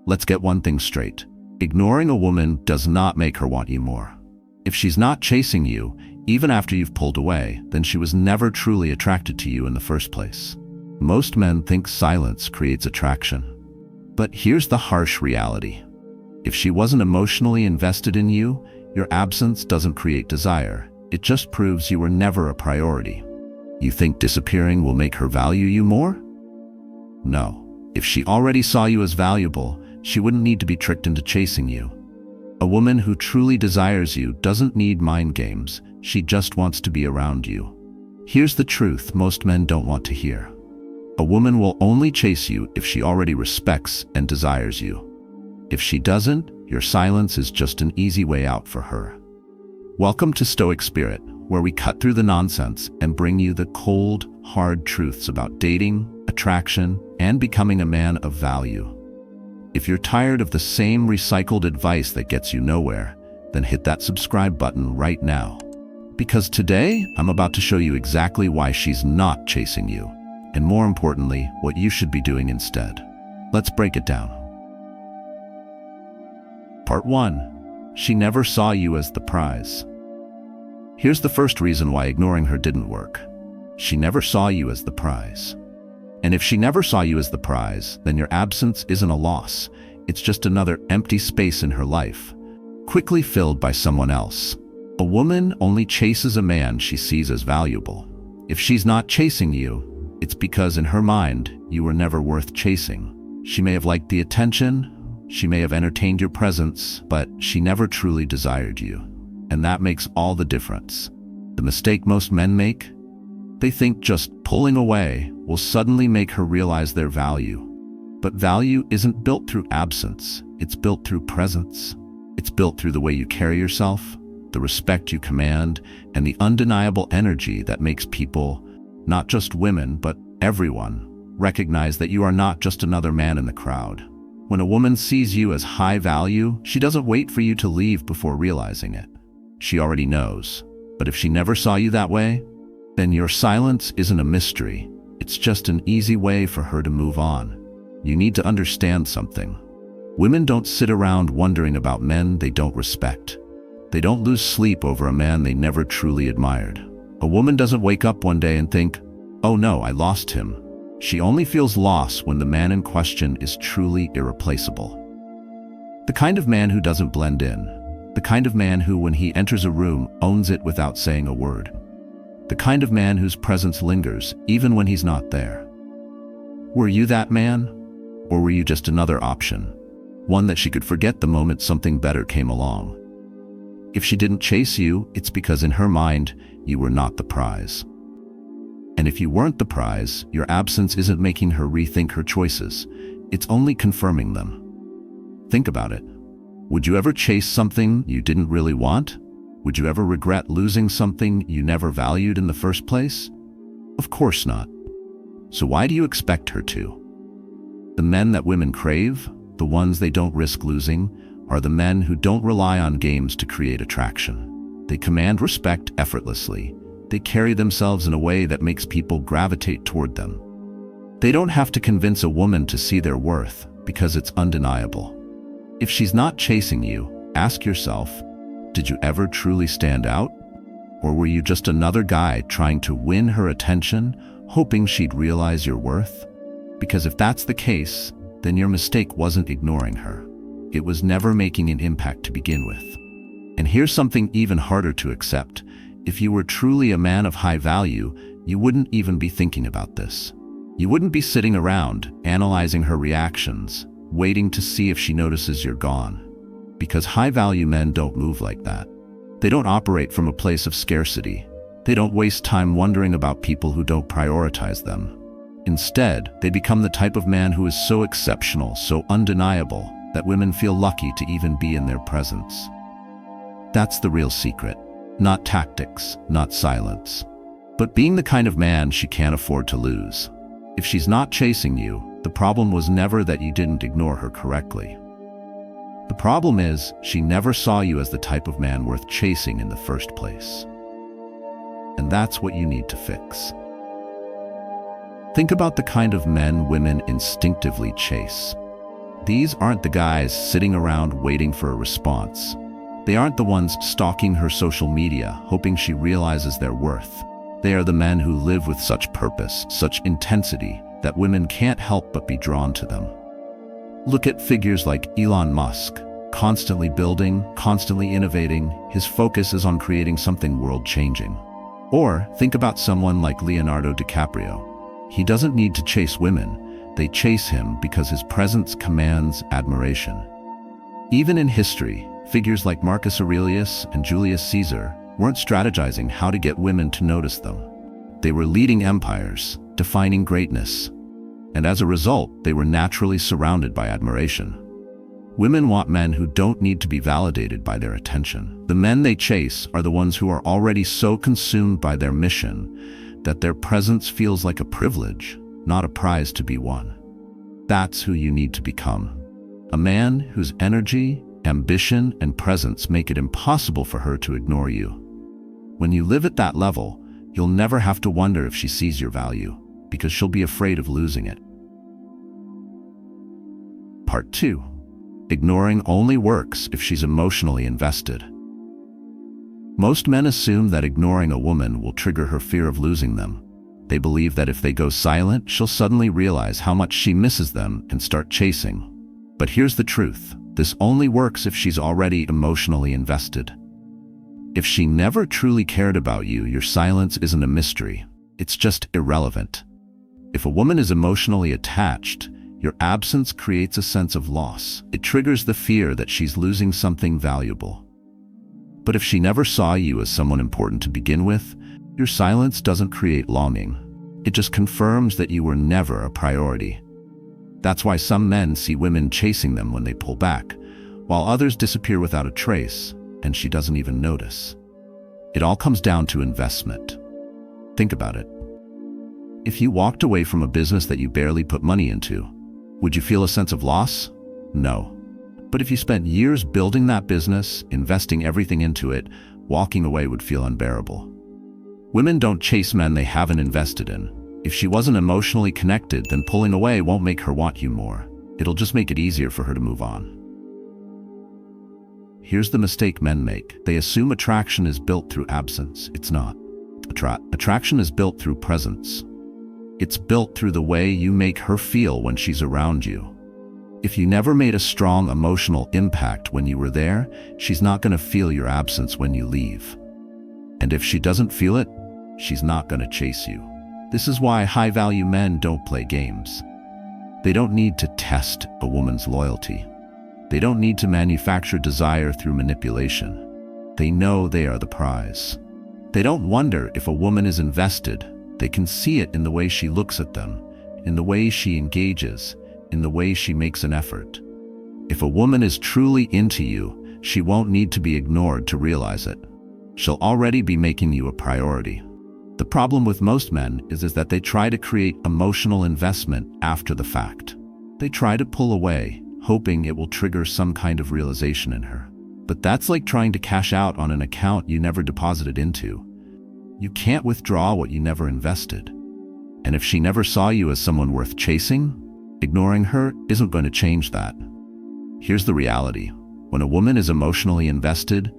Let's get one thing straight. Ignoring a woman does not make her want you more. If she's not chasing you, even after you've pulled away, then she was never truly attracted to you in the first place. Most men think silence creates attraction. But here's the harsh reality. If she wasn't emotionally invested in you, your absence doesn't create desire. It just proves you were never a priority. You think disappearing will make her value you more? No. If she already saw you as valuable, she wouldn't need to be tricked into chasing you. A woman who truly desires you doesn't need mind games. She just wants to be around you. Here's the truth most men don't want to hear. A woman will only chase you if she already respects and desires you. If she doesn't, your silence is just an easy way out for her. Welcome to Stoic Spirit, where we cut through the nonsense and bring you the cold, hard truths about dating, attraction, and becoming a man of value. If you're tired of the same recycled advice that gets you nowhere, then hit that subscribe button right now. Because today, I'm about to show you exactly why she's not chasing you, and more importantly, what you should be doing instead. Let's break it down. Part 1. She never saw you as the prize. Here's the first reason why ignoring her didn't work. She never saw you as the prize. And if she never saw you as the prize, then your absence isn't a loss. It's just another empty space in her life, quickly filled by someone else. A woman only chases a man she sees as valuable. If she's not chasing you, it's because in her mind, you were never worth chasing. She may have liked the attention, she may have entertained your presence, but she never truly desired you. And that makes all the difference. The mistake most men make? They think just pulling away will suddenly make her realize their value. But value isn't built through absence, it's built through presence. It's built through the way you carry yourself, the respect you command, and the undeniable energy that makes people, not just women, but everyone, recognize that you are not just another man in the crowd. When a woman sees you as high value, she doesn't wait for you to leave before realizing it. She already knows. But if she never saw you that way, then your silence isn't a mystery. It's just an easy way for her to move on. You need to understand something. Women don't sit around wondering about men they don't respect. They don't lose sleep over a man they never truly admired. A woman doesn't wake up one day and think, "Oh no, I lost him." She only feels loss when the man in question is truly irreplaceable. The kind of man who doesn't blend in. The kind of man who, when he enters a room, owns it without saying a word. The kind of man whose presence lingers, even when he's not there. Were you that man? Or were you just another option? One that she could forget the moment something better came along. If she didn't chase you, it's because in her mind, you were not the prize. And if you weren't the prize, your absence isn't making her rethink her choices. It's only confirming them. Think about it. Would you ever chase something you didn't really want? Would you ever regret losing something you never valued in the first place? Of course not. So why do you expect her to? The men that women crave, the ones they don't risk losing, are the men who don't rely on games to create attraction. They command respect effortlessly. They carry themselves in a way that makes people gravitate toward them. They don't have to convince a woman to see their worth because it's undeniable. If she's not chasing you, ask yourself, did you ever truly stand out? Or were you just another guy trying to win her attention, hoping she'd realize your worth? Because if that's the case, then your mistake wasn't ignoring her. It was never making an impact to begin with. And here's something even harder to accept. If you were truly a man of high value, you wouldn't even be thinking about this. You wouldn't be sitting around, analyzing her reactions, waiting to see if she notices you're gone. Because high-value men don't move like that. They don't operate from a place of scarcity. They don't waste time wondering about people who don't prioritize them. Instead, they become the type of man who is so exceptional, so undeniable, that women feel lucky to even be in their presence. That's the real secret. Not tactics, not silence, but being the kind of man she can't afford to lose. If she's not chasing you, the problem was never that you didn't ignore her correctly. The problem is, she never saw you as the type of man worth chasing in the first place. And that's what you need to fix. Think about the kind of men women instinctively chase. These aren't the guys sitting around waiting for a response. They aren't the ones stalking her social media, hoping she realizes their worth. They are the men who live with such purpose, such intensity, that women can't help but be drawn to them. Look at figures like Elon Musk, constantly building, constantly innovating. His focus is on creating something world-changing. Or think about someone like Leonardo DiCaprio. He doesn't need to chase women. They chase him because his presence commands admiration. Even in history, figures like Marcus Aurelius and Julius Caesar weren't strategizing how to get women to notice them. They were leading empires, defining greatness, and as a result, they were naturally surrounded by admiration. Women want men who don't need to be validated by their attention. The men they chase are the ones who are already so consumed by their mission that their presence feels like a privilege, not a prize to be won. That's who you need to become. A man whose energy, ambition, and presence make it impossible for her to ignore you. When you live at that level, you'll never have to wonder if she sees your value, because she'll be afraid of losing it. Part 2. Ignoring only works if she's emotionally invested. Most men assume that ignoring a woman will trigger her fear of losing them. They believe that if they go silent, she'll suddenly realize how much she misses them and start chasing. But here's the truth. This only works if she's already emotionally invested. If she never truly cared about you, your silence isn't a mystery. It's just irrelevant. If a woman is emotionally attached, your absence creates a sense of loss. It triggers the fear that she's losing something valuable. But if she never saw you as someone important to begin with, your silence doesn't create longing. It just confirms that you were never a priority. That's why some men see women chasing them when they pull back, while others disappear without a trace, and she doesn't even notice. It all comes down to investment. Think about it. If you walked away from a business that you barely put money into, would you feel a sense of loss? No. But if you spent years building that business, investing everything into it, walking away would feel unbearable. Women don't chase men they haven't invested in. If she wasn't emotionally connected, then pulling away won't make her want you more. It'll just make it easier for her to move on. Here's the mistake men make. They assume attraction is built through absence. It's not. Attraction is built through presence. It's built through the way you make her feel when she's around you. If you never made a strong emotional impact when you were there, she's not going to feel your absence when you leave. And if she doesn't feel it, she's not going to chase you. This is why high-value men don't play games. They don't need to test a woman's loyalty. They don't need to manufacture desire through manipulation. They know they are the prize. They don't wonder if a woman is invested. They can see it in the way she looks at them, in the way she engages, in the way she makes an effort. If a woman is truly into you, she won't need to be ignored to realize it. She'll already be making you a priority. The problem with most men is that they try to create emotional investment after the fact. They try to pull away, hoping it will trigger some kind of realization in her. But that's like trying to cash out on an account you never deposited into. You can't withdraw what you never invested. And if she never saw you as someone worth chasing, ignoring her isn't going to change that. Here's the reality. When a woman is emotionally invested,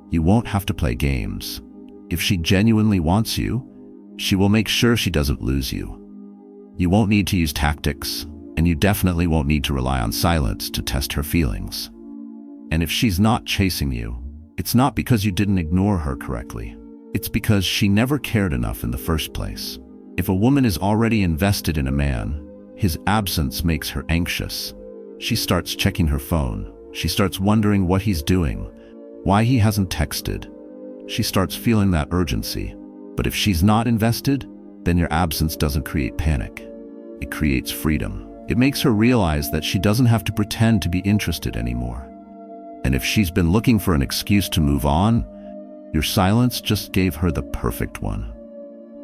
you won't have to play games. If she genuinely wants you, she will make sure she doesn't lose you. You won't need to use tactics, and you definitely won't need to rely on silence to test her feelings. And if she's not chasing you, it's not because you didn't ignore her correctly. It's because she never cared enough in the first place. If a woman is already invested in a man, his absence makes her anxious. She starts checking her phone. She starts wondering what he's doing, why he hasn't texted. She starts feeling that urgency. But if she's not invested, then your absence doesn't create panic. It creates freedom. It makes her realize that she doesn't have to pretend to be interested anymore. And if she's been looking for an excuse to move on, your silence just gave her the perfect one.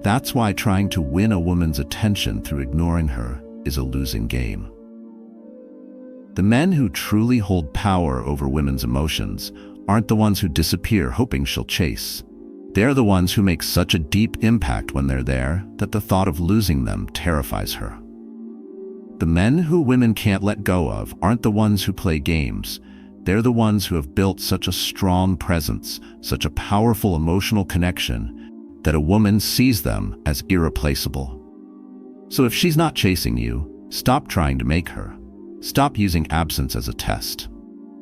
That's why trying to win a woman's attention through ignoring her is a losing game. The men who truly hold power over women's emotions aren't the ones who disappear hoping she'll chase. They're the ones who make such a deep impact when they're there that the thought of losing them terrifies her. The men who women can't let go of aren't the ones who play games. They're the ones who have built such a strong presence, such a powerful emotional connection, that a woman sees them as irreplaceable. So if she's not chasing you, stop trying to make her. Stop using absence as a test.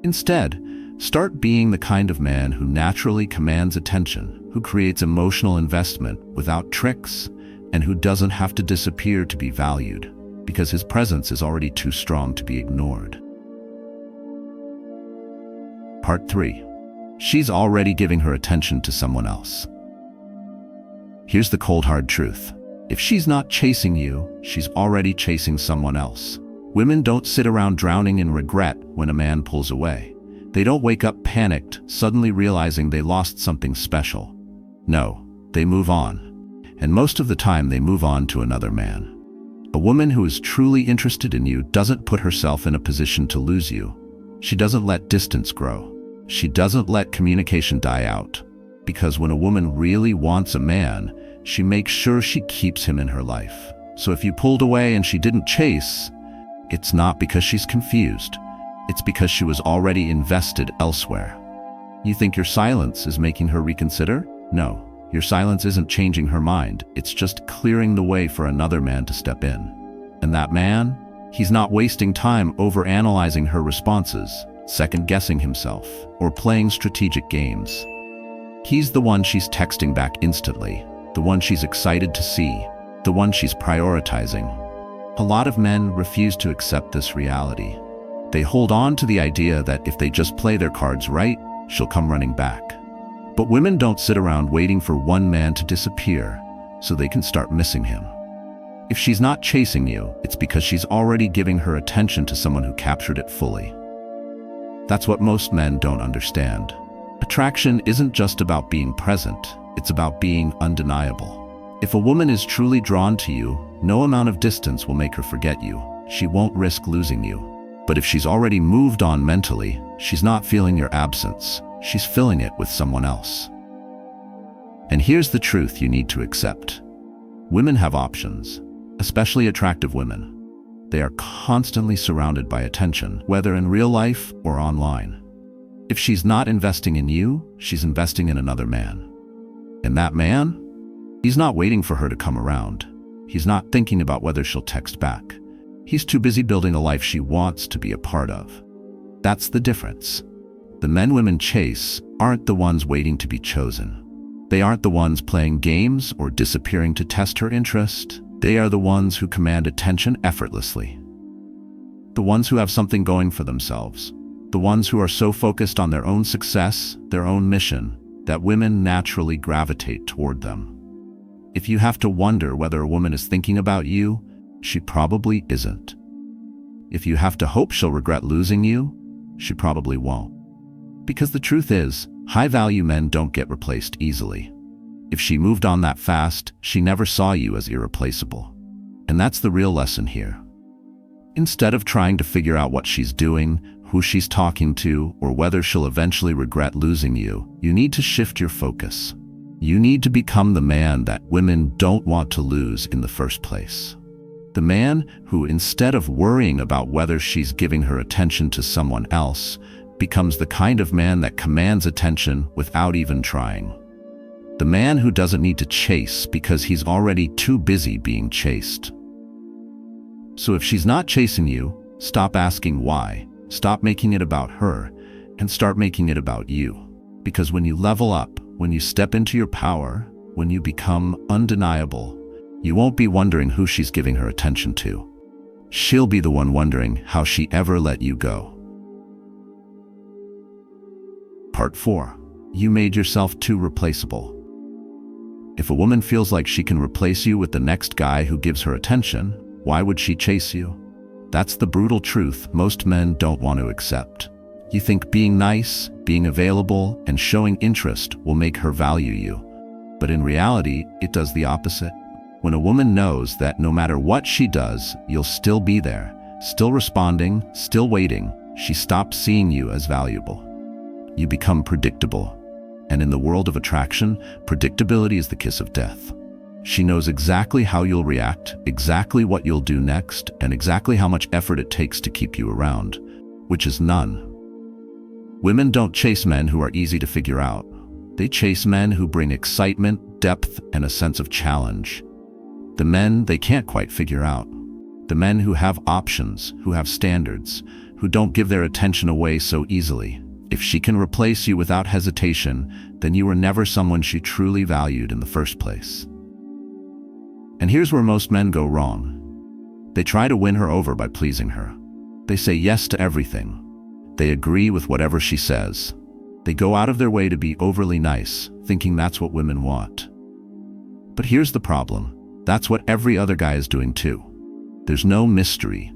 Instead, start being the kind of man who naturally commands attention, who creates emotional investment without tricks, and who doesn't have to disappear to be valued, because his presence is already too strong to be ignored. Part 3. She's already giving her attention to someone else. Here's the cold hard truth. If she's not chasing you, she's already chasing someone else. Women don't sit around drowning in regret when a man pulls away. They don't wake up panicked, suddenly realizing they lost something special. No, they move on. And most of the time they move on to another man. A woman who is truly interested in you doesn't put herself in a position to lose you. She doesn't let distance grow. She doesn't let communication die out. Because when a woman really wants a man, she makes sure she keeps him in her life. So if you pulled away and she didn't chase, it's not because she's confused. It's because she was already invested elsewhere. You think your silence is making her reconsider? No, your silence isn't changing her mind. It's just clearing the way for another man to step in. And that man, he's not wasting time overanalyzing her responses, second-guessing himself, or playing strategic games. He's the one she's texting back instantly, the one she's excited to see, the one she's prioritizing. A lot of men refuse to accept this reality. They hold on to the idea that if they just play their cards right, she'll come running back. But women don't sit around waiting for one man to disappear so they can start missing him. If she's not chasing you, it's because she's already giving her attention to someone who captured it fully. That's what most men don't understand. Attraction isn't just about being present, it's about being undeniable. If a woman is truly drawn to you, no amount of distance will make her forget you. She won't risk losing you. But if she's already moved on mentally, she's not feeling your absence. She's filling it with someone else. And here's the truth you need to accept. Women have options, especially attractive women. They are constantly surrounded by attention, whether in real life or online. If she's not investing in you, she's investing in another man. And that man? He's not waiting for her to come around. He's not thinking about whether she'll text back. He's too busy building a life she wants to be a part of. That's the difference. The men women chase aren't the ones waiting to be chosen. They aren't the ones playing games or disappearing to test her interest. They are the ones who command attention effortlessly. The ones who have something going for themselves. The ones who are so focused on their own success, their own mission, that women naturally gravitate toward them. If you have to wonder whether a woman is thinking about you, she probably isn't. If you have to hope she'll regret losing you, she probably won't. Because the truth is, high-value men don't get replaced easily. If she moved on that fast, she never saw you as irreplaceable. And that's the real lesson here. Instead of trying to figure out what she's doing, who she's talking to, or whether she'll eventually regret losing you, you need to shift your focus. You need to become the man that women don't want to lose in the first place. The man who, instead of worrying about whether she's giving her attention to someone else, becomes the kind of man that commands attention without even trying. The man who doesn't need to chase because he's already too busy being chased. So if she's not chasing you, stop asking why, stop making it about her, and start making it about you. Because when you level up, when you step into your power, when you become undeniable, you won't be wondering who she's giving her attention to. She'll be the one wondering how she ever let you go. Part 4. You made yourself too replaceable. If a woman feels like she can replace you with the next guy who gives her attention, why would she chase you? That's the brutal truth most men don't want to accept. You think being nice, being available, and showing interest will make her value you. But in reality, it does the opposite. When a woman knows that no matter what she does, you'll still be there, still responding, still waiting, she stops seeing you as valuable. You become predictable. And in the world of attraction, predictability is the kiss of death. She knows exactly how you'll react, exactly what you'll do next, and exactly how much effort it takes to keep you around, which is none. Women don't chase men who are easy to figure out. They chase men who bring excitement, depth, and a sense of challenge. The men they can't quite figure out. The men who have options, who have standards, who don't give their attention away so easily. If she can replace you without hesitation, then you were never someone she truly valued in the first place. And here's where most men go wrong. They try to win her over by pleasing her. They say yes to everything. They agree with whatever she says. They go out of their way to be overly nice, thinking that's what women want. But here's the problem. That's what every other guy is doing too. There's no mystery,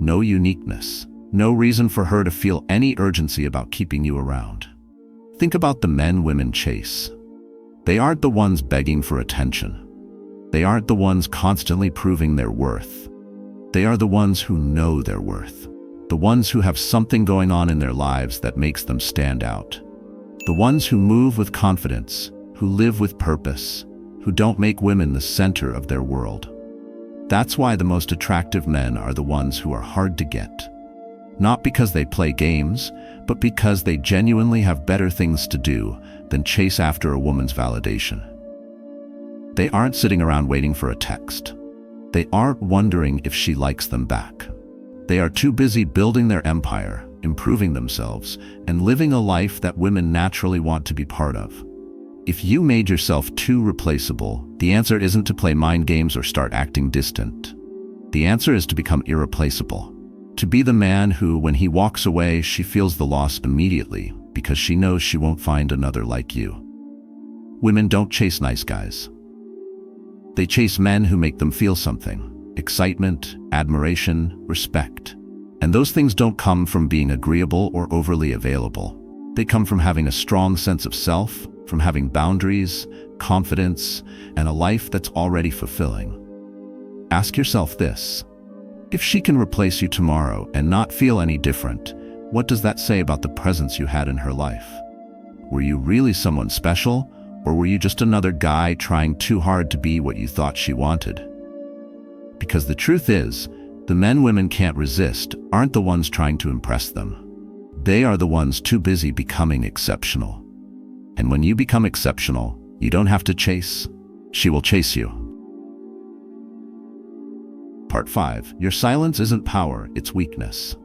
no uniqueness, no reason for her to feel any urgency about keeping you around. Think about the men women chase. They aren't the ones begging for attention. They aren't the ones constantly proving their worth. They are the ones who know their worth. The ones who have something going on in their lives that makes them stand out. The ones who move with confidence, who live with purpose, who don't make women the center of their world. That's why the most attractive men are the ones who are hard to get. Not because they play games, but because they genuinely have better things to do than chase after a woman's validation. They aren't sitting around waiting for a text. They aren't wondering if she likes them back. They are too busy building their empire, improving themselves, and living a life that women naturally want to be part of. If you made yourself too replaceable, the answer isn't to play mind games or start acting distant. The answer is to become irreplaceable. To be the man who, when he walks away, she feels the loss immediately because she knows she won't find another like you. Women don't chase nice guys. They chase men who make them feel something. Excitement, admiration, respect. And those things don't come from being agreeable or overly available. They come from having a strong sense of self, from having boundaries, confidence, and a life that's already fulfilling. Ask yourself this. If she can replace you tomorrow and not feel any different, what does that say about the presence you had in her life? Were you really someone special, or were you just another guy trying too hard to be what you thought she wanted? Because the truth is, the men women can't resist aren't the ones trying to impress them. They are the ones too busy becoming exceptional. And when you become exceptional, you don't have to chase. She will chase you. Part 5. Your silence isn't power, it's weakness.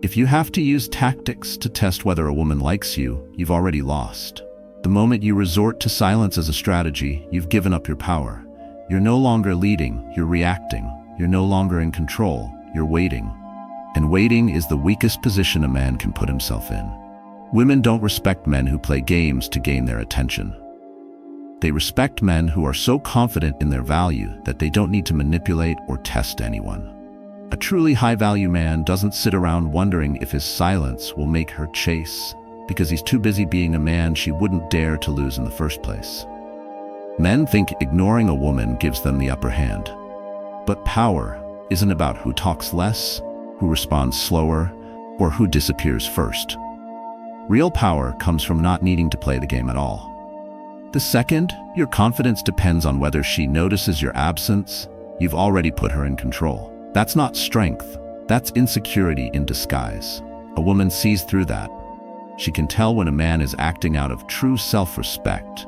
If you have to use tactics to test whether a woman likes you, you've already lost. The moment you resort to silence as a strategy, you've given up your power. You're no longer leading, you're reacting. You're no longer in control, you're waiting. And waiting is the weakest position a man can put himself in. Women don't respect men who play games to gain their attention. They respect men who are so confident in their value that they don't need to manipulate or test anyone. A truly high-value man doesn't sit around wondering if his silence will make her chase, because he's too busy being a man she wouldn't dare to lose in the first place. Men think ignoring a woman gives them the upper hand. But power isn't about who talks less, who responds slower, or who disappears first. Real power comes from not needing to play the game at all. The second your confidence depends on whether she notices your absence, you've already put her in control. That's not strength, that's insecurity in disguise. A woman sees through that. She can tell when a man is acting out of true self-respect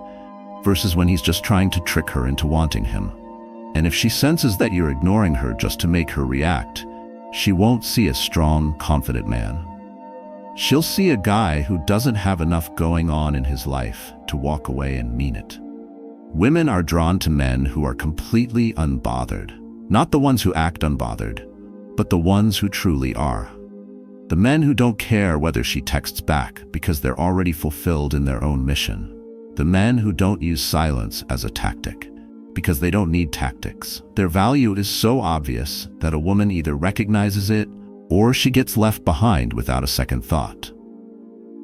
versus when he's just trying to trick her into wanting him. And if she senses that you're ignoring her just to make her react, she won't see a strong, confident man. She'll see a guy who doesn't have enough going on in his life to walk away and mean it. Women are drawn to men who are completely unbothered. Not the ones who act unbothered, but the ones who truly are. The men who don't care whether she texts back because they're already fulfilled in their own mission. The men who don't use silence as a tactic because they don't need tactics. Their value is so obvious that a woman either recognizes it or she gets left behind without a second thought.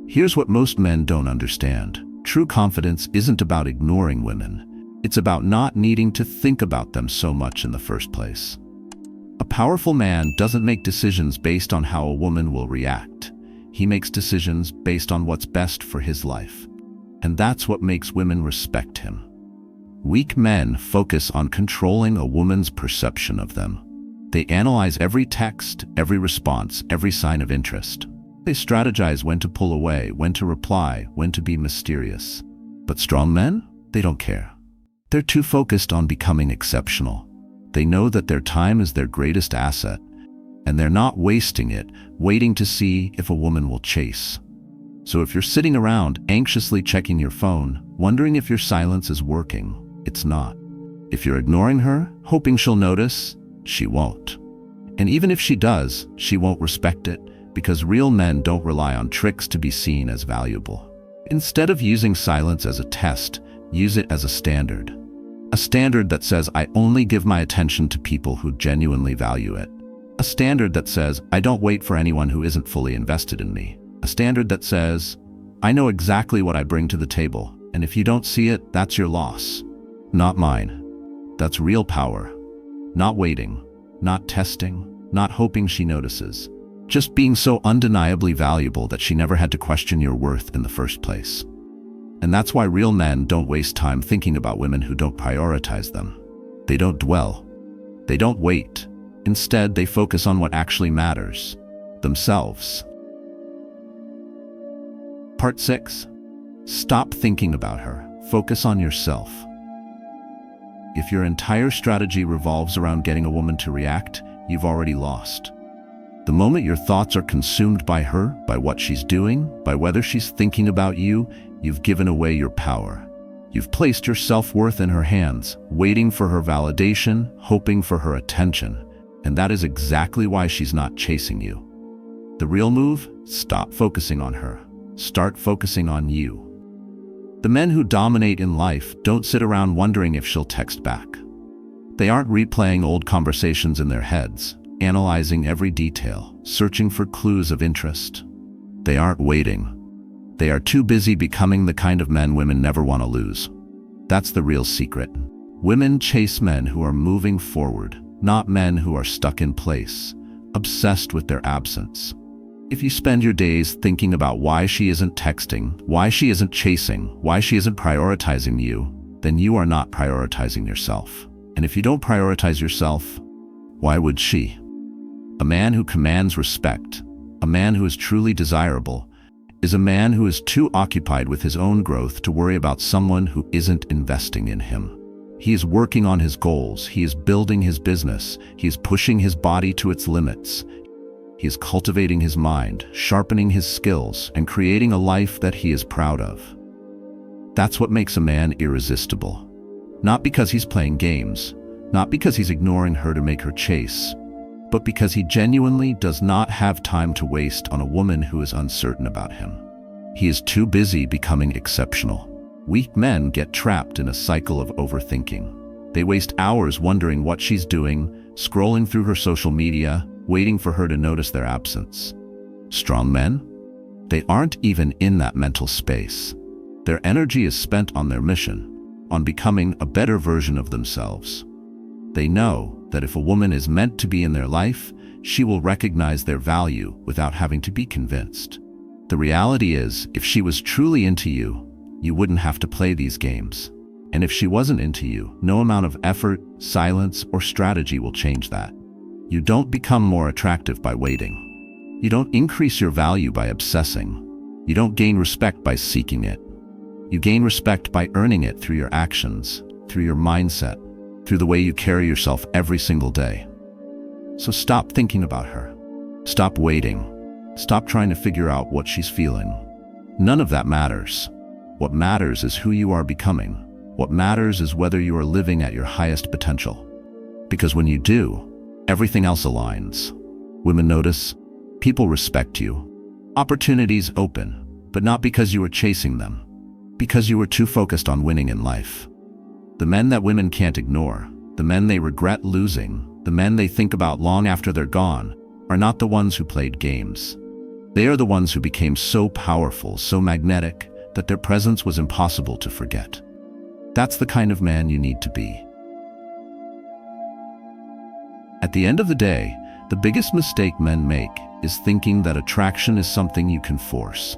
Here's what most men don't understand. True confidence isn't about ignoring women. It's about not needing to think about them so much in the first place. A powerful man doesn't make decisions based on how a woman will react. He makes decisions based on what's best for his life. And that's what makes women respect him. Weak men focus on controlling a woman's perception of them. They analyze every text, every response, every sign of interest. They strategize when to pull away, when to reply, when to be mysterious. But strong men, they don't care. They're too focused on becoming exceptional. They know that their time is their greatest asset, and they're not wasting it waiting to see if a woman will chase. So if you're sitting around anxiously checking your phone, wondering if your silence is working, it's not. If you're ignoring her, hoping she'll notice, she won't. And even if she does, she won't respect it, because real men don't rely on tricks to be seen as valuable. Instead of using silence as a test, use it as a standard. A standard that says, I only give my attention to people who genuinely value it. A standard that says, I don't wait for anyone who isn't fully invested in me. A standard that says, I know exactly what I bring to the table, and if you don't see it, that's your loss. Not mine. That's real power. Not waiting, not testing, not hoping she notices. Just being so undeniably valuable that she never had to question your worth in the first place. And that's why real men don't waste time thinking about women who don't prioritize them. They don't dwell. They don't wait. Instead, they focus on what actually matters, themselves. Part 6. Stop thinking about her. Focus on yourself. If your entire strategy revolves around getting a woman to react, you've already lost. The moment your thoughts are consumed by her, by what she's doing, by whether she's thinking about you, you've given away your power. You've placed your self-worth in her hands, waiting for her validation, hoping for her attention. And that is exactly why she's not chasing you. The real move? Stop focusing on her. Start focusing on you. The men who dominate in life don't sit around wondering if she'll text back. They aren't replaying old conversations in their heads, analyzing every detail, searching for clues of interest. They aren't waiting. They are too busy becoming the kind of men women never want to lose. That's the real secret. Women chase men who are moving forward, not men who are stuck in place, obsessed with their absence. If you spend your days thinking about why she isn't texting, why she isn't chasing, why she isn't prioritizing you, then you are not prioritizing yourself. And if you don't prioritize yourself, why would she? A man who commands respect, a man who is truly desirable, is a man who is too occupied with his own growth to worry about someone who isn't investing in him. He is working on his goals, he is building his business, he is pushing his body to its limits. He is cultivating his mind, sharpening his skills, and creating a life that he is proud of. That's what makes a man irresistible. Not because he's playing games, not because he's ignoring her to make her chase, but because he genuinely does not have time to waste on a woman who is uncertain about him. He is too busy becoming exceptional. Weak men get trapped in a cycle of overthinking. They waste hours wondering what she's doing, scrolling through her social media, waiting for her to notice their absence. Strong men? They aren't even in that mental space. Their energy is spent on their mission, on becoming a better version of themselves. They know that if a woman is meant to be in their life, she will recognize their value without having to be convinced. The reality is, if she was truly into you, you wouldn't have to play these games. And if she wasn't into you, no amount of effort, silence, or strategy will change that. You don't become more attractive by waiting. You don't increase your value by obsessing. You don't gain respect by seeking it. You gain respect by earning it through your actions, through your mindset, through the way you carry yourself every single day. So stop thinking about her. Stop waiting. Stop trying to figure out what she's feeling. None of that matters. What matters is who you are becoming. What matters is whether you are living at your highest potential. Because when you do, everything else aligns. Women notice, people respect you. Opportunities open, but not because you were chasing them, because you were too focused on winning in life. The men that women can't ignore, the men they regret losing, the men they think about long after they're gone, are not the ones who played games. They are the ones who became so powerful, so magnetic, that their presence was impossible to forget. That's the kind of man you need to be. At the end of the day, the biggest mistake men make is thinking that attraction is something you can force.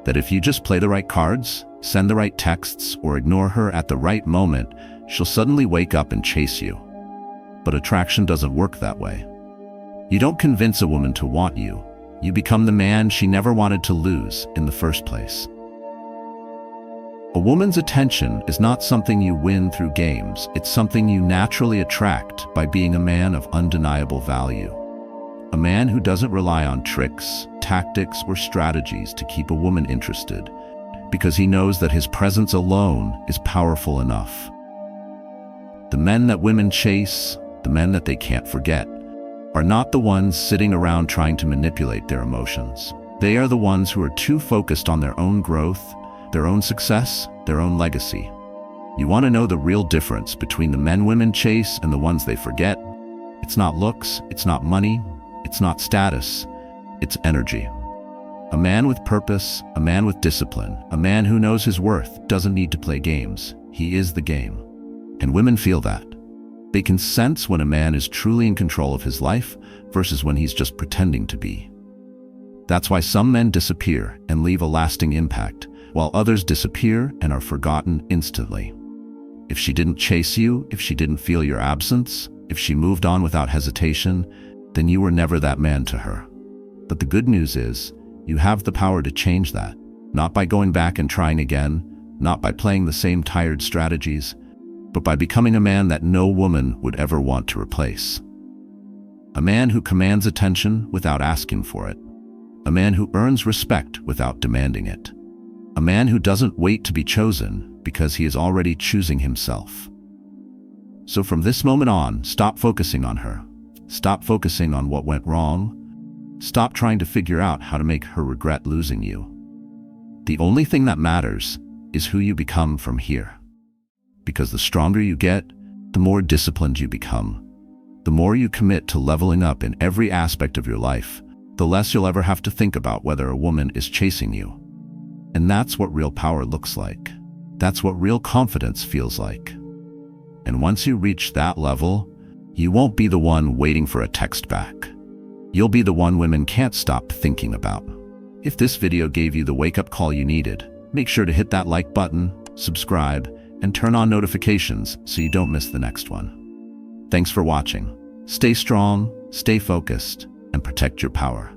That if you just play the right cards, send the right texts, or ignore her at the right moment, she'll suddenly wake up and chase you. But attraction doesn't work that way. You don't convince a woman to want you. You become the man she never wanted to lose in the first place. A woman's attention is not something you win through games. It's something you naturally attract by being a man of undeniable value. A man who doesn't rely on tricks, tactics, or strategies to keep a woman interested, because he knows that his presence alone is powerful enough. The men that women chase, the men that they can't forget, are not the ones sitting around trying to manipulate their emotions. They are the ones who are too focused on their own growth, their own success, their own legacy. You want to know the real difference between the men women chase and the ones they forget? It's not looks, it's not money, it's not status, it's energy. A man with purpose, a man with discipline, a man who knows his worth doesn't need to play games. He is the game. And women feel that. They can sense when a man is truly in control of his life versus when he's just pretending to be. That's why some men disappear and leave a lasting impact, while others disappear and are forgotten instantly. If she didn't chase you, if she didn't feel your absence, if she moved on without hesitation, then you were never that man to her. But the good news is, you have the power to change that, not by going back and trying again, not by playing the same tired strategies, but by becoming a man that no woman would ever want to replace. A man who commands attention without asking for it. A man who earns respect without demanding it. A man who doesn't wait to be chosen because he is already choosing himself. So from this moment on, stop focusing on her. Stop focusing on what went wrong. Stop trying to figure out how to make her regret losing you. The only thing that matters is who you become from here. Because the stronger you get, the more disciplined you become. The more you commit to leveling up in every aspect of your life, the less you'll ever have to think about whether a woman is chasing you. And that's what real power looks like. That's what real confidence feels like. And once you reach that level, you won't be the one waiting for a text back. You'll be the one women can't stop thinking about. If this video gave you the wake-up call you needed, make sure to hit that like button, subscribe, and turn on notifications so you don't miss the next one. Thanks for watching. Stay strong, stay focused, and protect your power.